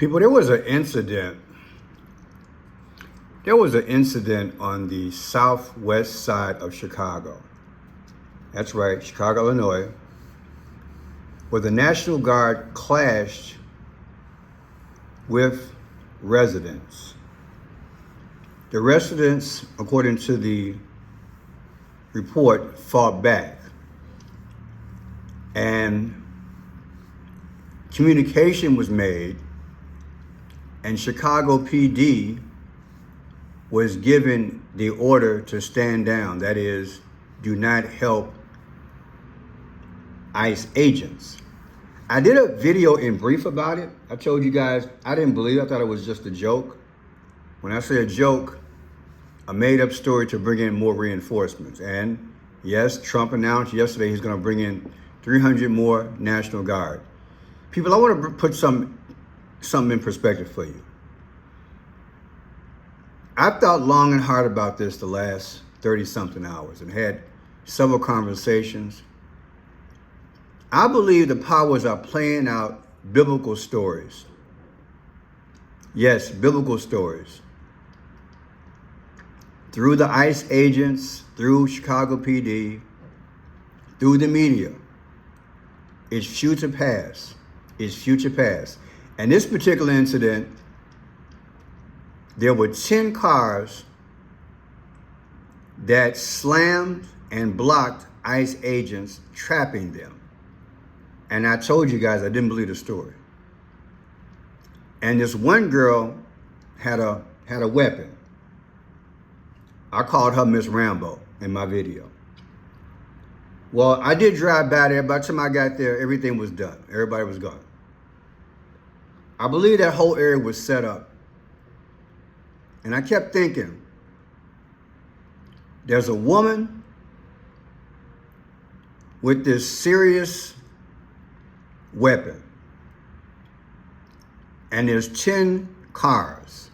People, there was an incident. There was an incident on the southwest side of Chicago. That's right, Chicago, Illinois, where the National Guard clashed with residents. The residents, according to the report, fought back. And communication was made, and Chicago PD was given the order to stand down. That is, do not help ICE agents. I did a video in brief about it. I told you guys, I didn't believe it. I thought it was just a joke. When I say a joke, a made-up story to bring in more reinforcements. And yes, Trump announced yesterday he's going to bring in 300 more National Guard. People, I want to put something in perspective for you. I've thought long and hard about this the last 30-something hours and had several conversations. I believe the powers are playing out biblical stories. Yes, biblical stories. Through the ICE agents, through Chicago PD, through the media. It's future past. It's future past. And this particular incident, there were 10 cars that slammed and blocked ICE agents, trapping them. And I told you guys I didn't believe the story. And this one girl had a weapon. I called her Miss Rambo in my video. Well, I did drive by there. By the time I got there, everything was done. Everybody was gone. I believe that whole area was set up. And I kept thinking, there's a woman with this serious weapon. And there's 10 cars.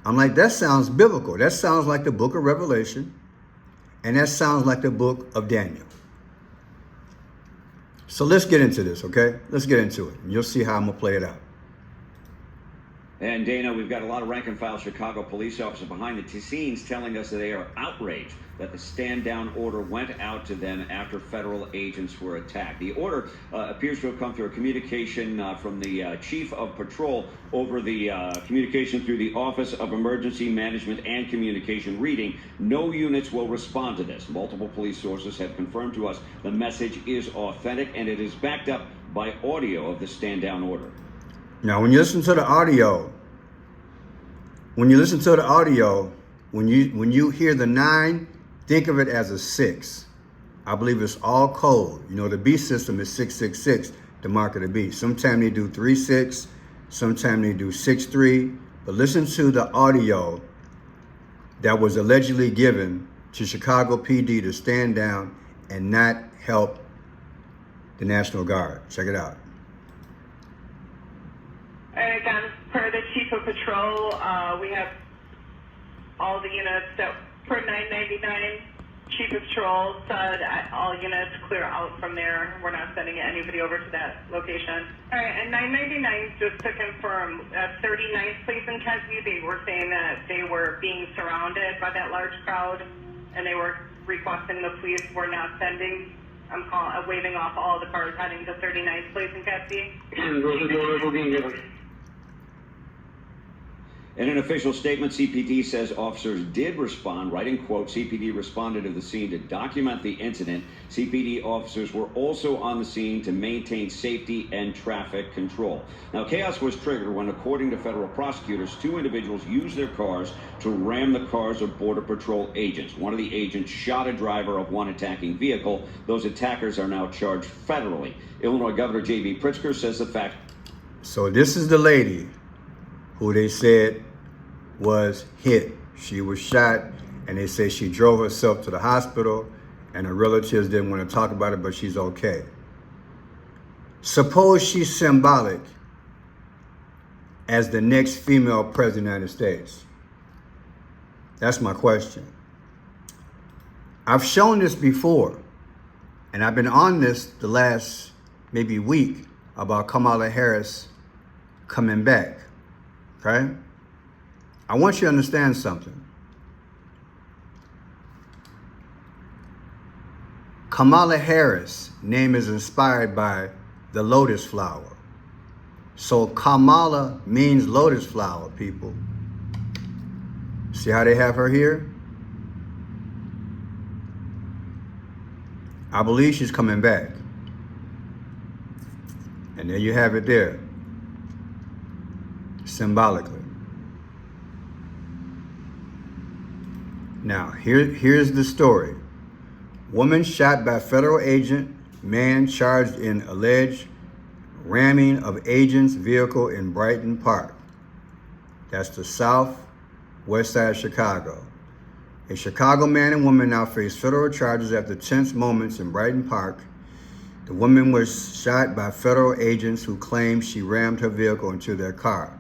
I'm like, that sounds biblical. That sounds like the book of Revelation. And that sounds like the book of Daniel. So let's get into this, okay? Let's get into it. And you'll see how I'm going to play it out. And Dana, we've got a lot of rank and file Chicago police officers behind the scenes telling us that they are outraged that the stand down order went out to them after federal agents were attacked. The order appears to have come through a communication from the chief of patrol over the communication through the Office of Emergency Management and Communication, reading, no units will respond to this. Multiple police sources have confirmed to us the message is authentic and it is backed up by audio of the stand down order. Now, when you listen to the audio, when you hear the 9, think of it as a 6. I believe it's all code. You know, the beast system is 666, the mark of the beast. Sometimes they do 36, sometimes they do 63. But listen to the audio that was allegedly given to Chicago PD to stand down and not help the National Guard. Check it out. Again, per the Chief of Patrol, we have all the units that, per 999, Chief of Patrol said all units clear out from there. We're not sending anybody over to that location. All right, and 999, just to confirm, 39th place in Kedzie, they were saying that they were being surrounded by that large crowd, and they were requesting the police were not sending. I'm waving off all the cars heading to 39th place in Kedzie. In an official statement, CPD says officers did respond, writing, quote, CPD responded to the scene to document the incident. CPD officers were also on the scene to maintain safety and traffic control. Now, chaos was triggered when, according to federal prosecutors, 2 individuals used their cars to ram the cars of Border Patrol agents. One of the agents shot a driver of one attacking vehicle. Those attackers are now charged federally. Illinois Governor J.B. Pritzker says the fact. So this is the lady who they said was hit. She was shot, and they say she drove herself to the hospital, and her relatives didn't want to talk about it, but she's okay. Suppose she's symbolic as the next female president of the United States. That's my question. I've shown this before, and I've been on this the last maybe week about Kamala Harris coming back. Okay? I want you to understand something. Kamala Harris' name is inspired by the lotus flower. So Kamala means lotus flower, people. See how they have her here? I believe she's coming back. And there you have it there, symbolically. Now, here's the story. Woman shot by federal agent, man charged in alleged ramming of agent's vehicle in Brighton Park. That's the southwest side of Chicago. A Chicago man and woman now face federal charges after tense moments in Brighton Park. The woman was shot by federal agents who claimed she rammed her vehicle into their car.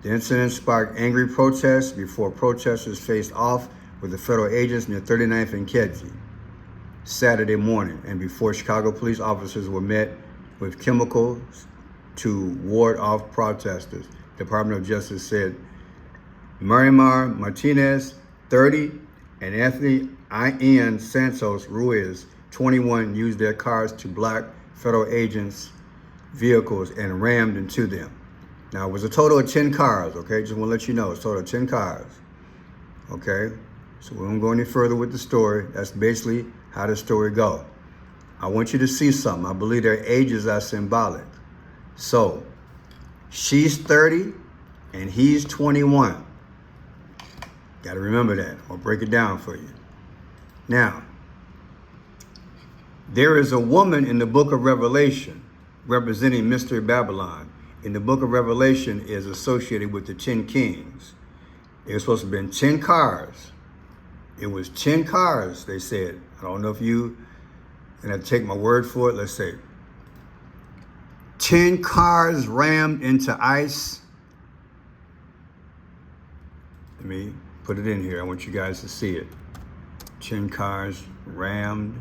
The incident sparked angry protests before protesters faced off with the federal agents near 39th and Kedzie Saturday morning, and before Chicago police officers were met with chemicals to ward off protesters. Department of Justice said Marimar Martinez, 30, and Anthony I.N. Santos Ruiz, 21, used their cars to block federal agents' vehicles and rammed into them. Now, it was a total of 10 cars, okay? Just want to let you know, it's a total of 10 cars, okay? So we won't go any further with the story. That's basically how the story goes. I want you to see something. I believe their ages are symbolic. So, she's 30 and he's 21. Got to remember that. I'll break it down for you. Now, there is a woman in the book of Revelation representing Mystery Babylon. In the book of Revelation is associated with the 10 kings. It was supposed to have been 10 cars. It was 10 cars, they said. I don't know if you going to take my word for it. Let's say 10 cars rammed into ice. Let me put it in here. I want you guys to see it. 10 cars rammed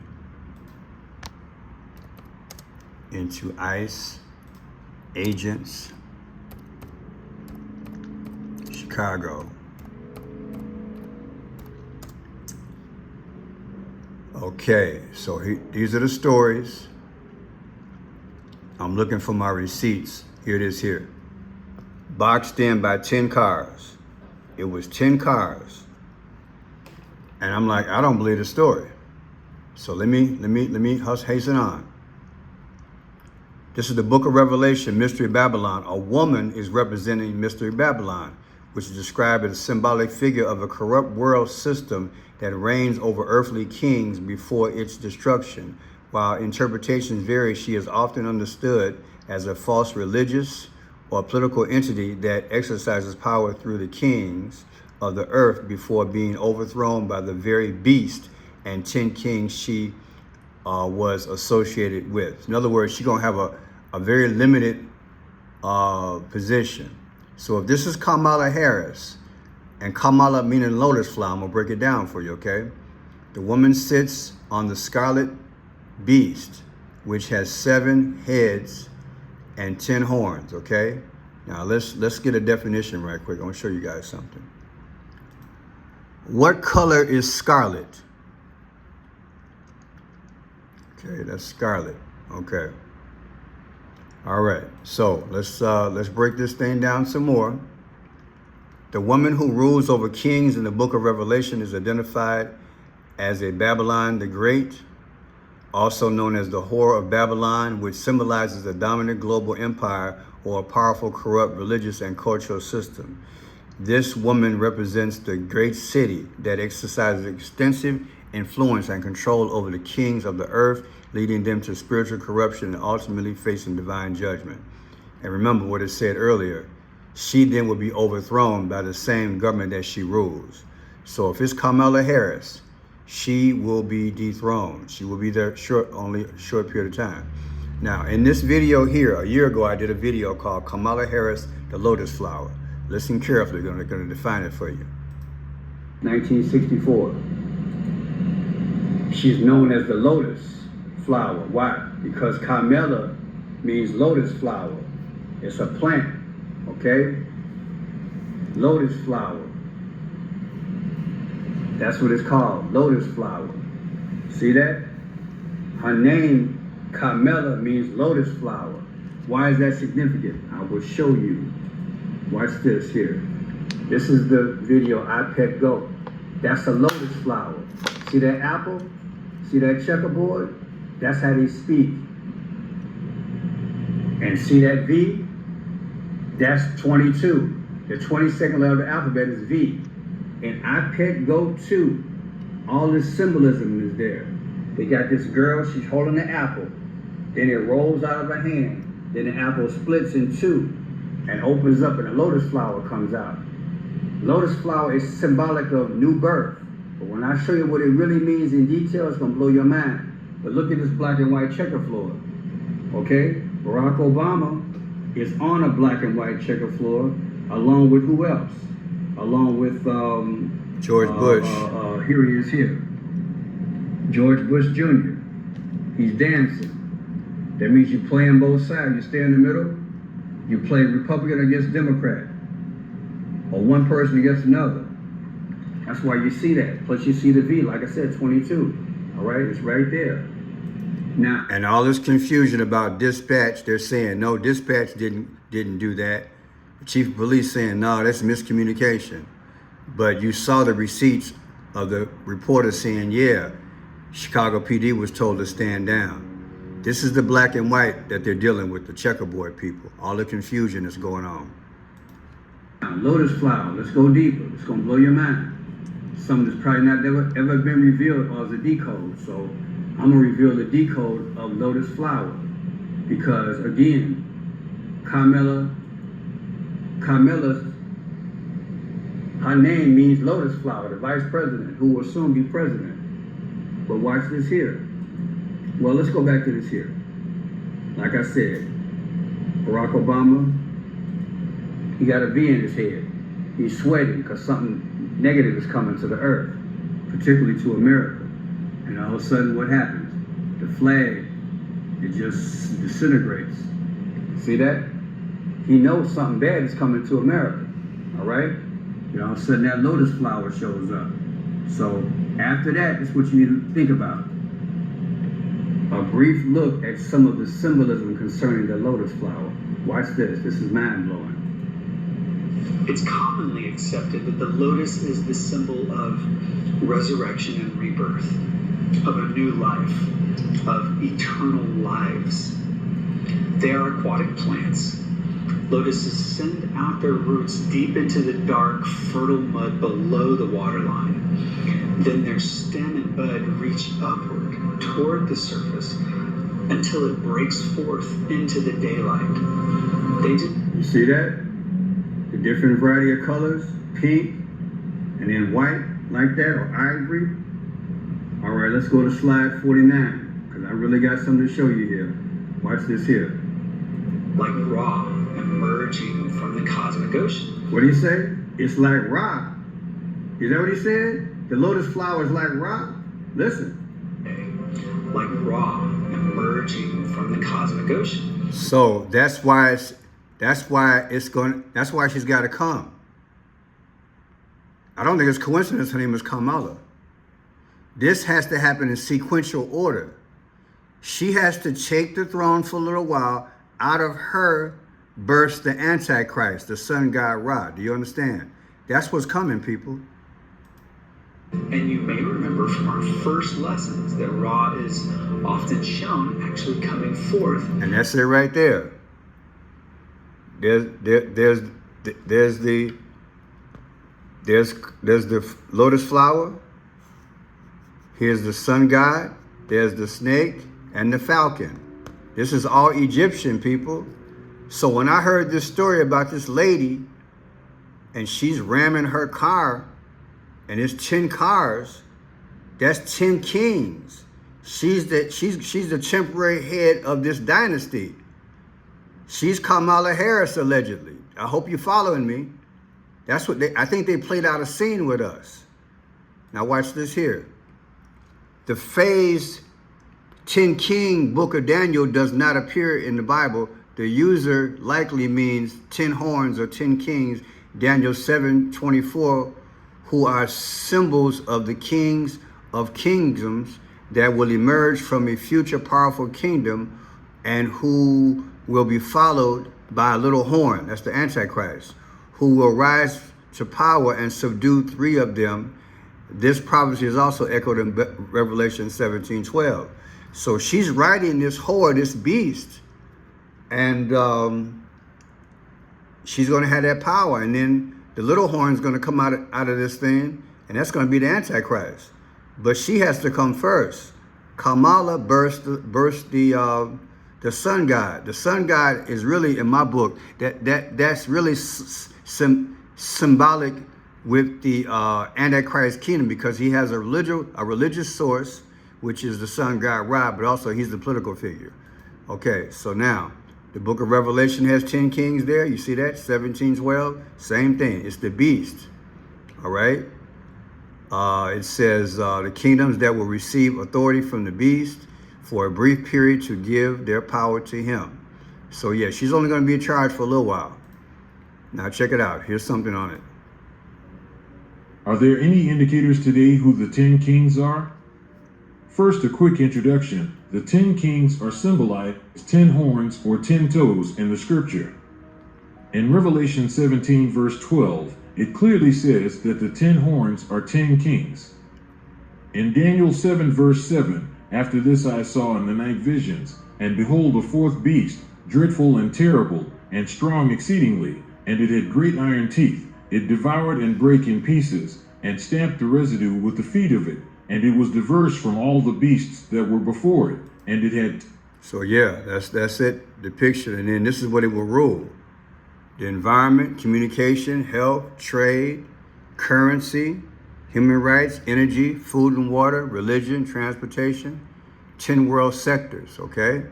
into ice. Agents. Chicago. Okay, so these are the stories. I'm looking for my receipts. Here it is here. Boxed in by 10 cars. It was 10 cars. And I'm like, I don't believe the story. So let me hasten on. This is the book of Revelation, Mystery Babylon. A woman is representing Mystery Babylon, which is described as a symbolic figure of a corrupt world system that reigns over earthly kings before its destruction. While interpretations vary, she is often understood as a false religious or political entity that exercises power through the kings of the earth before being overthrown by the very beast and 10 kings she was associated with. In other words, she's going to have a very limited position. So if this is Kamala Harris, and Kamala meaning lotus flower, I'm going to break it down for you, okay? The woman sits on the scarlet beast, which has 7 heads and 10 horns, okay? Now let's get a definition right quick. I want to show you guys something. What color is scarlet? Okay, that's scarlet. Okay. All right. So let's break this thing down some more. The woman who rules over kings in the book of Revelation is identified as a Babylon the Great, also known as the Whore of Babylon, which symbolizes a dominant global empire or a powerful, corrupt religious and cultural system. This woman represents the great city that exercises extensive influence and control over the kings of the earth, leading them to spiritual corruption and ultimately facing divine judgment. And remember what it said earlier, she then will be overthrown by the same government that she rules. So if it's Kamala Harris, she will be dethroned. She will be there only a short period of time. Now, in this video here, a year ago, I did a video called Kamala Harris, the Lotus Flower. Listen carefully, I'm going to define it for you. 1964. She's known as the Lotus Flower. Why? Because Kamala means lotus flower. It's a plant. Okay? Lotus flower. That's what it's called, lotus flower. See that? Her name, Carmela, means lotus flower. Why is that significant? I will show you. Watch this here. This is the video I Pet Go. That's a lotus flower. See that apple? See that checkerboard? That's how they speak. And see that V? That's 22. The 22nd letter of the alphabet is V. And I Pet Go 2. All this symbolism is there. They got this girl, she's holding the apple. Then it rolls out of her hand. Then the apple splits in two and opens up and a lotus flower comes out. Lotus flower is symbolic of new birth. But when I show you what it really means in detail, it's gonna blow your mind. But look at this black and white checker floor. Okay? Barack Obama is on a black and white checker floor, along with who else? Along with George Bush. Here he is here. George Bush Jr. He's dancing. That means you play on both sides. You stay in the middle. You play Republican against Democrat. Or one person against another. That's why you see that. Plus you see the V, like I said, 22. All right, it's right there. Now, and all this confusion about dispatch, they're saying, no, dispatch didn't do that. The chief of police saying, no, that's miscommunication. But you saw the receipts of the reporter saying, yeah, Chicago PD was told to stand down. This is the black and white that they're dealing with, the checkerboard people. All the confusion that's going on. Lotus flower, let's go deeper. It's gonna blow your mind. Something that's probably not ever been revealed as a decode. So I'm gonna reveal the decode of lotus flower. Because again, Carmela, her name means lotus flower, the vice president, who will soon be president. But watch this here. Well, let's go back to this here. Like I said, Barack Obama, he got a V in his head. He's sweating because something negative is coming to the earth, particularly to America. And all of a sudden, what happens? The flag, it just disintegrates. See that? He knows something bad is coming to America, all right? And all of a sudden, that lotus flower shows up. So after that, this is what you need to think about. A brief look at some of the symbolism concerning the lotus flower. Watch this. This is mind-blowing. It's commonly accepted that the lotus is the symbol of resurrection and rebirth, of a new life, of eternal lives. They are aquatic plants. Lotuses send out their roots deep into the dark, fertile mud below the waterline. Then their stem and bud reach upward toward the surface until it breaks forth into the daylight. You see that? The different variety of colors, pink, and then white, like that, or ivory. All right, let's go to slide 49, because I really got something to show you here. Watch this here. Like Ra emerging from the cosmic ocean. What do you say? It's like Ra. Is that what he said? The lotus flower is like Ra? Listen. Like Ra emerging from the cosmic ocean. So that's why she's got to come. I don't think it's coincidence her name is Kamala. This has to happen in sequential order. She has to take the throne for a little while. Out of her bursts the Antichrist, the sun god Ra. Do you understand? That's what's coming, people. And you may remember from our first lessons that Ra is often shown actually coming forth. And that's it right there. There's the lotus flower. Here's the sun god. There's the snake and the falcon. This is all Egyptian, people. So when I heard this story about this lady and she's ramming her car and it's 10 cars, that's 10 kings. She's the temporary head of this dynasty. She's Kamala Harris, allegedly. I hope you're following me. That's what I think they played out a scene with us. Now watch this here. The phase 10 King book of Daniel does not appear in the Bible. the user likely means 10 horns or 10 kings, Daniel 7:24, who are symbols of the kings of kingdoms that will emerge from a future powerful kingdom and who will be followed by a little horn. That's the Antichrist, who will rise to power and subdue 3 of them. This prophecy is also echoed in Revelation 17:12. So she's riding this whore, this beast, and she's going to have that power. And then the little horn is going to come out of this thing, and that's going to be the Antichrist. But she has to come first. Kamala burst the sun god. The sun god is really, in my book, that's really symbolic with the Antichrist kingdom, because he has a religious source, which is the sun god Ra, but also he's the political figure. Okay, so now the book of Revelation has 10 kings there. You see that? 17:12. Same thing. It's the beast. All right. It says the kingdoms that will receive authority from the beast for a brief period to give their power to him. So yeah, she's only going to be in charge for a little while. Now check it out. Here's something on it. Are there any indicators today who the 10 kings are? First, a quick introduction. The 10 kings are symbolized as 10 horns or 10 toes in the scripture. In Revelation 17 verse 12, it clearly says that the 10 horns are 10 kings. In Daniel 7 verse 7, after this I saw in the night visions, and behold, a fourth beast, dreadful and terrible, and strong exceedingly, and it had great iron teeth. It devoured and brake in pieces, and stamped the residue with the feet of it, and it was diverse from all the beasts that were before it, and it had... So yeah, that's it, the picture. And then this is what it will rule. The environment, communication, health, trade, currency, human rights, energy, food and water, religion, transportation, 10 world sectors, okay?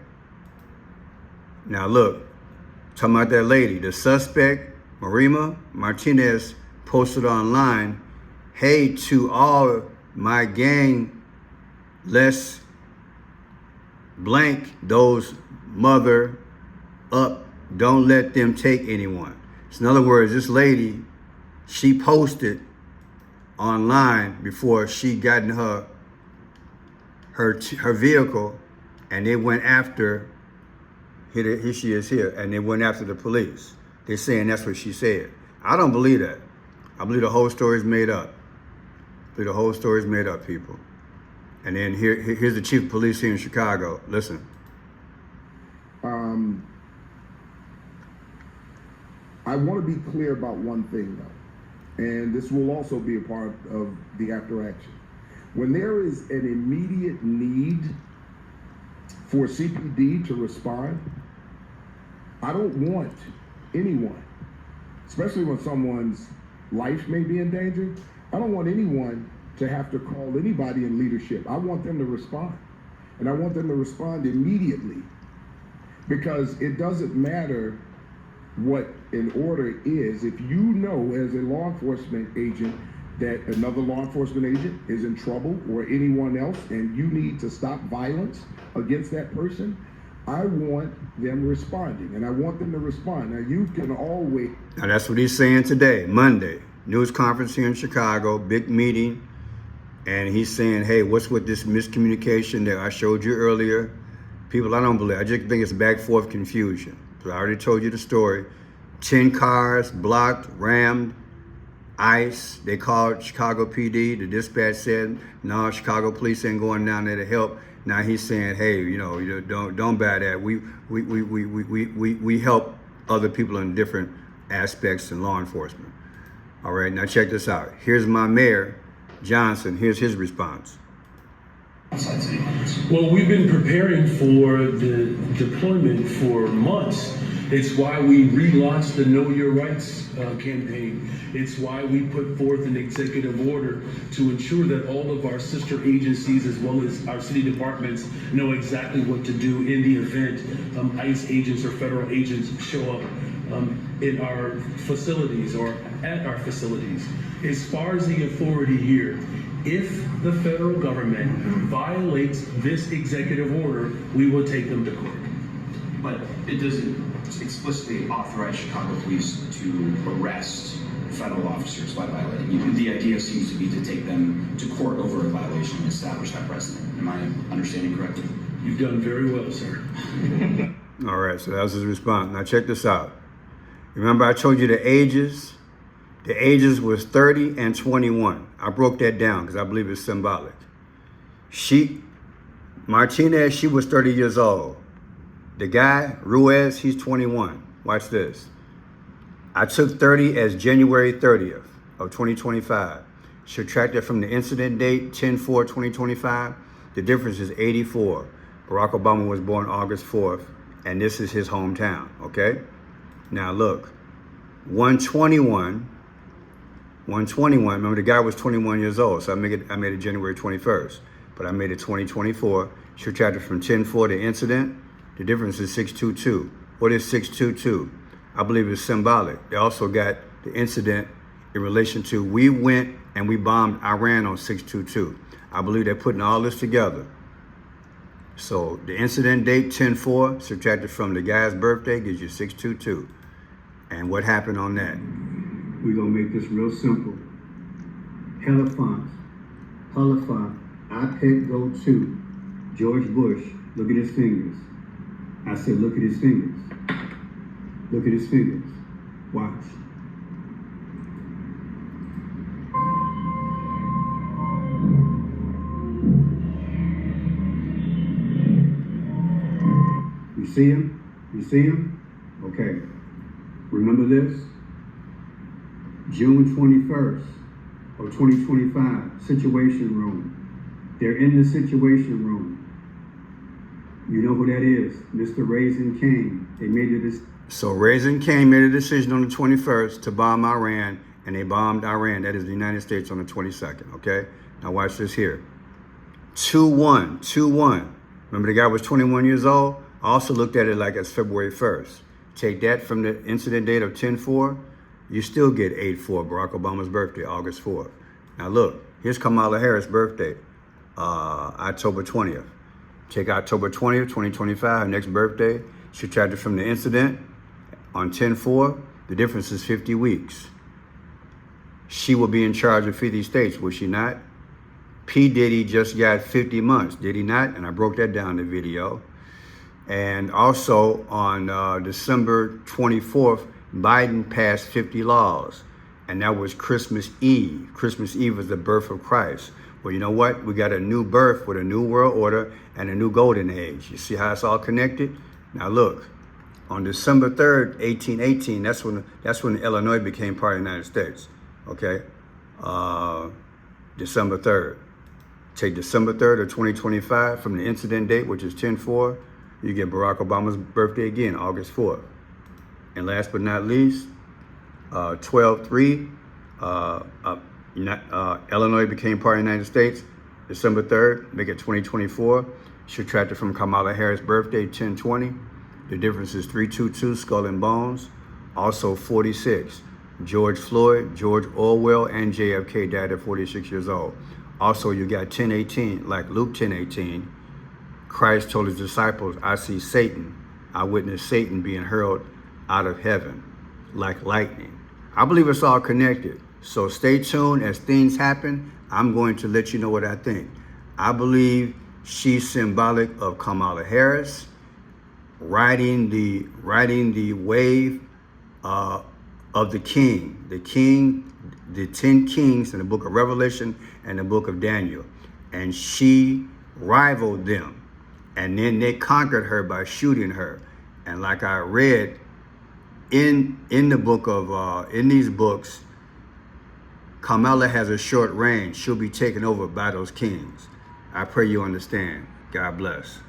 Now look, talking about that lady, the suspect, Marima Martinez, posted online, hey to all my gang, let's blank those mother up, don't let them take anyone. So in other words, this lady, she posted online before she got in her vehicle, and they went after, here she is here, and they went after the police. They're saying that's what she said. I don't believe that. I believe the whole story is made up. I believe the whole story is made up, people. And then here's the chief of police here in Chicago. Listen. I want to be clear about one thing, though, and this will also be a part of the after action. When there is an immediate need for CPD to respond, I don't want anyone, especially when someone's life may be in danger, I don't want anyone to have to call anybody in leadership. I want them to respond, and I want them to respond immediately, because it doesn't matter what an order is. If you know as a law enforcement agent that another law enforcement agent is in trouble, or anyone else, and you need to stop violence against that person, I want them responding, and I want them to respond. Now, you can always... Now, that's what he's saying today, Monday. News conference here in Chicago, big meeting, and he's saying, hey, what's with this miscommunication that I showed you earlier? People, I don't believe. I just think it's back and forth confusion. So I already told you the story. 10 cars blocked, rammed, ICE. They called Chicago PD. The dispatch said, no, Chicago police ain't going down there to help. Now he's saying, hey, you know, don't buy that. We help other people in different aspects in law enforcement. All right, now check this out. Here's my mayor, Johnson. Here's his response. Well, we've been preparing for the deployment for months. It's why we relaunched the Know Your Rights campaign. It's why we put forth an executive order to ensure that all of our sister agencies, as well as our city departments, know exactly what to do in the event ICE agents or federal agents show up in our facilities or at our facilities. As far as the authority here, if the federal government violates this executive order, we will take them to court. But it doesn't explicitly authorize Chicago police to arrest federal officers by violating. The idea seems to be to take them to court over a violation and establish that precedent. Am I understanding correctly? You've done very well, sir. All right, so that was his response. Now check this out. Remember I told you the ages? The ages was 30 and 21. I broke that down because I believe it's symbolic. Martinez, she was 30 years old. The guy, Ruiz, he's 21. Watch this. I took 30 as January 30th of 2025. Subtracted from the incident date, 10/4/2025. The difference is 84. Barack Obama was born August 4th, and this is his hometown, okay? Now look, 121, remember the guy was 21 years old, so I made it January 21st, but I made it 2024. Subtracted from 10/4 the incident, the difference is 622. What is 622? I believe it's symbolic. They also got the incident in relation to we went and we bombed Iran on 622. I believe they're putting all this together. So the incident date 10/4 subtracted from the guy's birthday gives you 622. And what happened on that? We're gonna make this real simple. Halifax, I pick go to George Bush. Look at his fingers. I said, look at his fingers. Look at his fingers. Watch. You see him? You see him? Okay. Remember this? June 21st of 2025, Situation Room. They're in the Situation Room. You know who that is? Mr. Raisin King. They made it. So Raisin King made a decision on the 21st to bomb Iran, and they bombed Iran. That is the United States on the 22nd, okay? Now watch this here. 2-1. Remember the guy was 21 years old? I also looked at it like it's February 1st. Take that from the incident date of 10/4, you still get 8/4, Barack Obama's birthday, August 4th. Now look, here's Kamala Harris' birthday, October 20th. Take October 20th, 2025, next birthday, subtracted from the incident on 10/4, the difference is 50 weeks. She will be in charge of 50 states, will she not? P. Diddy just got 50 months, did he not? And I broke that down in the video. And also on December 24th, Biden passed 50 laws, and that was Christmas Eve. Christmas Eve was the birth of Christ. Well, you know what? We got a new birth with a new world order and a new golden age. You see how it's all connected? Now look, on December 3rd, 1818, that's when Illinois became part of the United States, okay? December 3rd. Take December 3rd of 2025 from the incident date, which is 10/4, you get Barack Obama's birthday again, August 4th. And last but not least, 12/3, Illinois became part of the United States, December 3rd, make it 2024. Subtracted from Kamala Harris' birthday, 10/20. The difference is 322, skull and bones. Also 46, George Floyd, George Orwell, and JFK died at 46 years old. Also, you got 10:18, like Luke 10:18. Christ told his disciples, I see Satan. I witnessed Satan being hurled out of heaven like lightning. I believe it's all connected. So stay tuned as things happen. I'm going to let you know what I think. I believe she's symbolic of Kamala Harris riding the wave of the king, the 10 kings in the book of Revelation and the book of Daniel. And she rivaled them. And then they conquered her by shooting her. And like I read in the book of, in these books, Kamala has a short reign. She'll be taken over by those kings. I pray you understand. God bless.